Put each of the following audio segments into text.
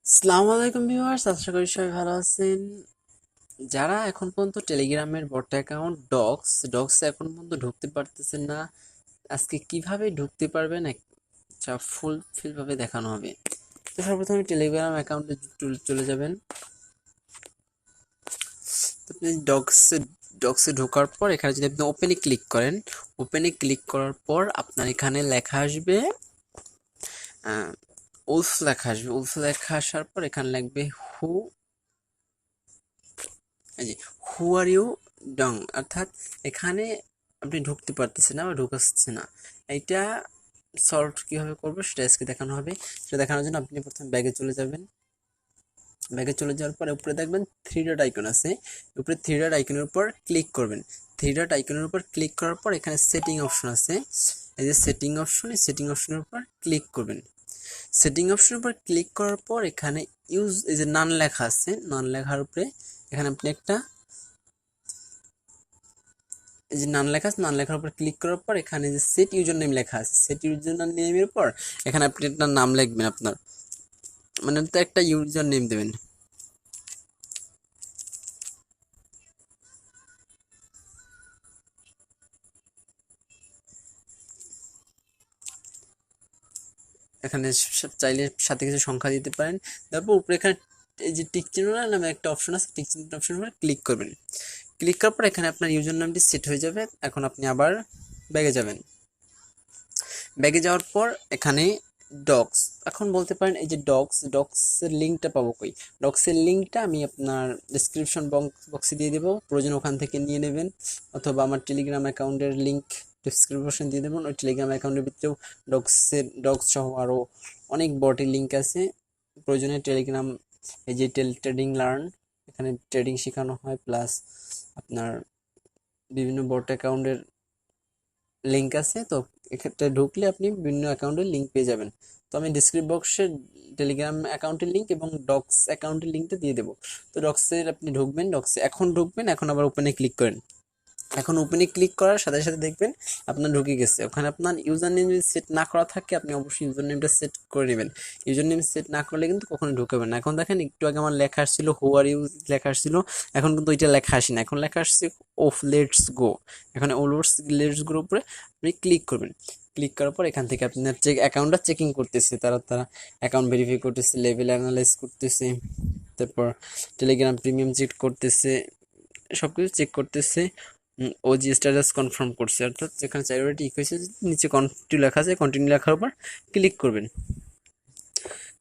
আসসালামু আলাইকুম ভিউয়ার্স, আশা করি সবাই ভালো আছেন। যারা এখন পর্যন্ত টেলিগ্রামের বট অ্যাকাউন্ট ডক্স এখন পর্যন্ত ঢুকতে পারতেছেন না, আজকে কিভাবে ঢুকতে পারবেন একটা ফুল ভাবে দেখানো হবে। তো সর্বপ্রথমে টেলিগ্রাম অ্যাকাউন্টে চলে যাবেন। তো আপনি ডক্সে ঢোকার পর এখানে যদি আপনি ওপেনে ক্লিক করেন, ওপেনে ক্লিক করার পর আপনার এখানে লেখা আসবে উলফ লেখা আসার পর এখানে লিখবে হু এই যে হু আর ইউ ডং, অর্থাৎ এখানে আপনি ঢুকতে পারতেছেন না বা ঢুকাচ্ছে না। এইটা সলভ কিভাবে করবো সেটা আজকে দেখানো হবে। সেটা দেখানোর জন্য আপনি প্রথমে ব্যাগে চলে যাবেন। ব্যাগে চলে যাওয়ার পরে উপরে দেখবেন থ্রি ডট আইকন আছে, উপরে থ্রি ডট আইকনের উপর ক্লিক করবেন। থ্রি ডট আইকনের উপর ক্লিক করার পর এখানে সেটিং অপশন আছে, এই যে সেটিং অপশন, এই সেটিং অপশনের উপর ক্লিক করবেন। সেটিং অপশনের উপর ক্লিক করার পর এখানে ইউজ, এই যে নান লেখা আছে, নান লেখার উপরে এখানে আপনি একটা, এই যে নান লেখা আছে, নান লেখার উপর ক্লিক করার পর এখানে যে সেট ইউজার নেম লেখা আছে, সেট ইউজার নেমের উপর এখানে আপনি একটা নাম লিখবেন আপনার, মানে তো একটা ইউজার নেম দেবেন। এখানে চাইলে সাথে কিছু সংখ্যা দিতে পারেন। তারপর উপরে এখানে এই যে টিক চিহ্ন নামে একটা অপশন আছে, টিক চিহ্ন অপশন উপর ক্লিক করবেন। ক্লিক করার পর এখানে আপনার ইউজার নামটি সেট হয়ে যাবে। এখন আপনি আবার ব্যাগে যাবেন। ব্যাগে যাওয়ার পর এখানে ডক্স, এখন বলতে পারেন এই যে ডক্সের লিঙ্কটা পাবো কই। ডক্সের লিঙ্কটা আমি আপনার ডিসক্রিপশন বক্সে দিয়ে দেবো, প্রয়োজন ওখান থেকে নিয়ে নেবেন, অথবা আমার টেলিগ্রাম অ্যাকাউন্টের লিঙ্ক ডিসক্রিপশন দিয়ে দেবেন। ওই টেলিগ্রাম অ্যাকাউন্টের ভিতরেও ডক্স সহ আরও অনেক বটের লিঙ্ক আছে। প্রয়োজনে টেলিগ্রাম, এই যে ট্রেডিং লার্ন, এখানে ট্রেডিং শেখানো হয়, প্লাস আপনার বিভিন্ন বট অ্যাকাউন্টের লিঙ্ক আছে। তো এক্ষেত্রে ঢুকলে আপনি বিভিন্ন অ্যাকাউন্টের লিঙ্ক পেয়ে যাবেন। তো আমি ডিসক্রিপশন বক্সে টেলিগ্রাম অ্যাকাউন্টের লিঙ্ক এবং ডক্স অ্যাকাউন্টের লিঙ্কটা দিয়ে দেবো। তো ডক্সের আপনি ঢুকবেন, ডক্সে এখন ঢুকবেন, এখন আবার ওপেনে ক্লিক করেন। এখন ওপেনে ক্লিক করার সাথে সাথে দেখবেন আপনার ঢুকে গেছে। ওখানে আপনার ইউজার নেম যদি সেট না করা থাকে, আপনি অবশ্যই ইউজার নেমটা সেট করে নেবেন। ইউজার নেম সেট না করলে কিন্তু কখনো ঢুকাবেন না। এখন দেখেন একটু আগে আমার লেখা আসছিল হু আর ইউ লেখা আসছিল, এখন কিন্তু ওইটা লেখা আসে না, এখন লেখা আসছে ওফ লেটস গো। এখানে লেটস গোর উপরে আপনি ক্লিক করবেন। ক্লিক করার পর এখান থেকে আপনার অ্যাকাউন্টটা চেকিং করতেছে, তারা অ্যাকাউন্ট ভেরিফাই করতেছে, লেভেল অ্যানালাইজ করতেছে, তারপর টেলিগ্রাম প্রিমিয়াম চেক করতেছে, সবকিছু চেক করতেছে। ওজি স্ট্যাটাস কনফার্ম করছে, অর্থাৎ যেখানে চাইল্ড ঠিক হয়েছে নিচে কন্টিনিউ লেখা আছে, কন্টিনিউ লেখার উপর ক্লিক করবেন।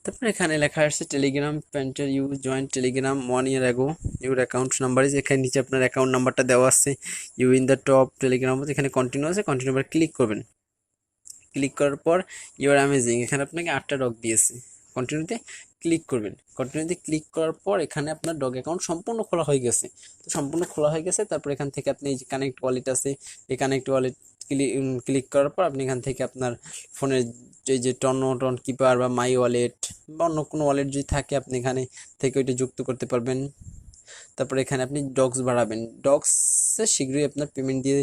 তারপর এখানে লেখা আসছে Telegram painter you join Telegram 1 year ago, your account number is, এখানে নিচে আপনার অ্যাকাউন্ট নাম্বারটা দেওয়া আছে। You in the top Telegram, এখানে কন্টিনিউ আছে, কন্টিনিউ আবার ক্লিক করবেন। ক্লিক করার পর ইউর অ্যামেজিং, এখানে আপনাকে 8টা ডগ দিয়েছে, কন্টিনিউতে ক্লিক করবেন। কন্টিনিউতে ক্লিক করার পর এখানে আপনার ডগ অ্যাকাউন্ট সম্পূর্ণ খোলা হয়ে গেছে। তো সম্পূর্ণ খোলা হয়ে গেছে, তারপর এখান থেকে আপনি এই যে কানেক্ট ওয়ালেট আছে, এই কানেক্ট ওয়ালেট ক্লিক করার পর আপনি এখান থেকে আপনার ফোনের এই যে টন কিপার বা মাই ওয়ালেট বা অন্য কোনো ওয়ালেট যদি থাকে, আপনি এখানে থেকে ওইটা যুক্ত করতে পারবেন। তারপরে এখানে আপনি ডগস বাড়াবেন। ডগসে শীঘ্রই আপনার পেমেন্ট দিয়ে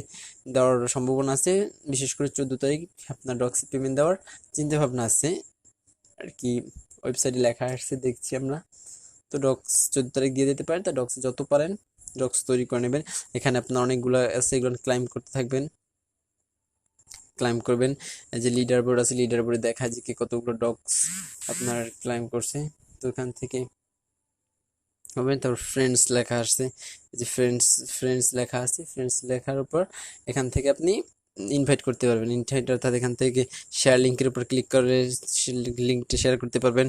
দেওয়ার সম্ভাবনা আছে, বিশেষ করে 14 তারিখ আপনার ডগসে পেমেন্ট দেওয়ার চিন্তা ভাবনা আছে আর কি, ওয়েবসাইটে লেখা আসছে দেখছি আমরা। তো ডগস 14 তারিখ দিয়ে দিতে পারেন। তা ডগসে যত পারেন ডগস তৈরি করে নেবেন। এখানে আপনার অনেকগুলো আছে, এগুলো ক্লাইম করতে থাকবেন, ক্লাইম করবেন। এই যে লিডার বোর্ড আছে, লিডার বোর্ডে দেখা যায় কি কতগুলো ডগস আপনার ক্লাইম করছে। তো এখান থেকে হবে। তারপর ফ্রেন্ডস লেখা আসছে, এই যে ফ্রেন্ডস লেখা আছে, ফ্রেন্ডস লেখার উপর এখান থেকে আপনি ইনভাইট করতে পারবেন। ইনভাইট অর্থাৎ এখান থেকে শেয়ার লিঙ্কের উপর ক্লিক করে লিঙ্কটা শেয়ার করতে পারবেন।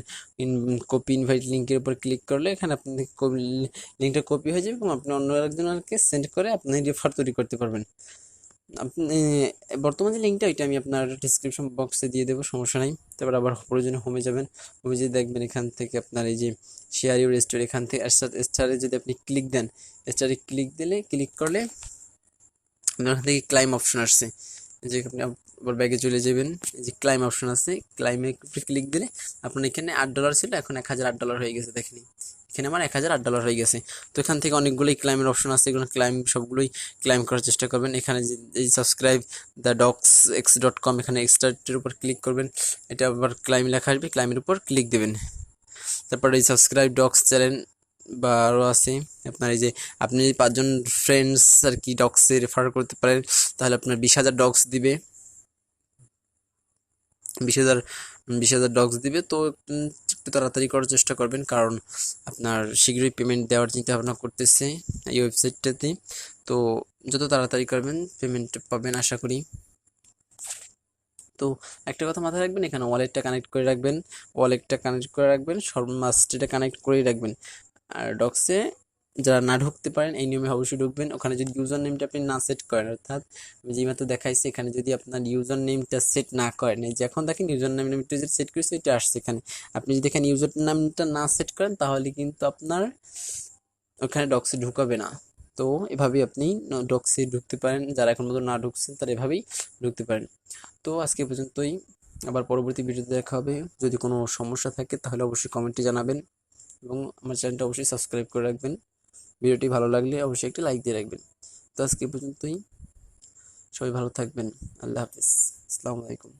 কপি ইনভাইট লিঙ্কের উপর ক্লিক করলে এখানে আপনি লিঙ্কটা কপি হয়ে যাবে এবং আপনি অন্য একজনকে সেন্ড করে আপনি রেফার তৈরি করতে পারবেন। আপনি বর্তমান যে লিঙ্কটা ওইটা আমি আপনার ডিসক্রিপশন বক্সে দিয়ে দেবো, সমস্যা নাই। তারপর আবার প্রয়োজনে হোমে যাবেন, হোমে যদি দেখবেন এখান থেকে আপনার এই যে শেয়ার ইউর স্টোরি, এখান থেকে স্টারে যদি আপনি ক্লিক দেন, স্টারে ক্লিক করলে আপনার এখান থেকে ক্লাইম অপশন আসছে, যে আপনি আবার ব্যাগে চলে যাবেন, এই যে ক্লাইম অপশন আছে, ক্লাইমে ক্লিক দিলে আপনার এখানে $8 ছিল, এখন $1008 হয়ে গেছে। দেখেন এখানে আমার $1008 হয়ে গেছে। তো এখান থেকে অনেকগুলোই ক্লাইমের অপশন আছে, এগুলো সবগুলোই ক্লাইম করার চেষ্টা করবেন। এখানে যে এই সাবস্ক্রাইব দ্য docsx.com, এখানে এক্সট্রাটের উপর ক্লিক করবেন, এটা আবার ক্লাইম লেখা আসবে, ক্লাইমের উপর ক্লিক দেবেন। তারপরে এই সাবস্ক্রাইব ডক্স চ্যানেল বা আরও আছে আপনার এই যে আপনি যদি 5 জন ফ্রেন্ডস আর কি ডক্সে রেফার করতে পারেন তাহলে আপনার 20,000 ডক্স দিবে, 20,000 20,000 ডক্স দিবে। তো একটু তাড়াতাড়ি করার চেষ্টা করবেন, কারণ আপনার শীঘ্রই পেমেন্ট দেওয়ার চিন্তা ভাবনা করতেছে এই ওয়েবসাইটটাতে। তো যত তাড়াতাড়ি করবেন পেমেন্ট পাবেন আশা করি। তো একটা কথা মাথায় রাখবেন, এখানে ওয়ালেটটা কানেক্ট করে রাখবেন, মাস্ট এটা কানেক্ট করেই রাখবেন। আর ডক্সে যারা না ঢুকতে পারেন এই নিয়মে অবশ্যই ঢুকবেন। ওখানে যদি ইউজার নেমটা আপনি না সেট করেন, অর্থাৎ আমি যেই মাত্র দেখাইছি এখানে যদি আপনার ইউজার নেমটা সেট না করেন, এই যে এখন দেখেন ইউজার নেম সেট করেছে এটা আসছে এখানে, আপনি যদি এখানে ইউজার নামটা না সেট করেন তাহলে কিন্তু আপনার ওখানে ডক্সে ঢুকাবে না। তো এভাবেই আপনি ডক্সে ঢুকতে পারেন, যারা এখন পর্যন্ত না ঢুকছেন তারা এভাবেই ঢুকতে পারেন। তো আজকে পর্যন্তই, আবার পরবর্তী ভিডিওতে দেখা হবে। যদি কোনো সমস্যা থাকে তাহলে অবশ্যই কমেন্টে জানাবেন এবং আমার চ্যানেলটা অবশ্যই সাবস্ক্রাইব করে রাখবেন। ভিডিওটি ভালো লাগলে অবশ্যই একটি লাইক দিয়ে রাখবেন। তো আজকে পর্যন্তই, সবাই ভালো থাকবেন। আল্লাহ হাফিজ, আসসালামু আলাইকুম।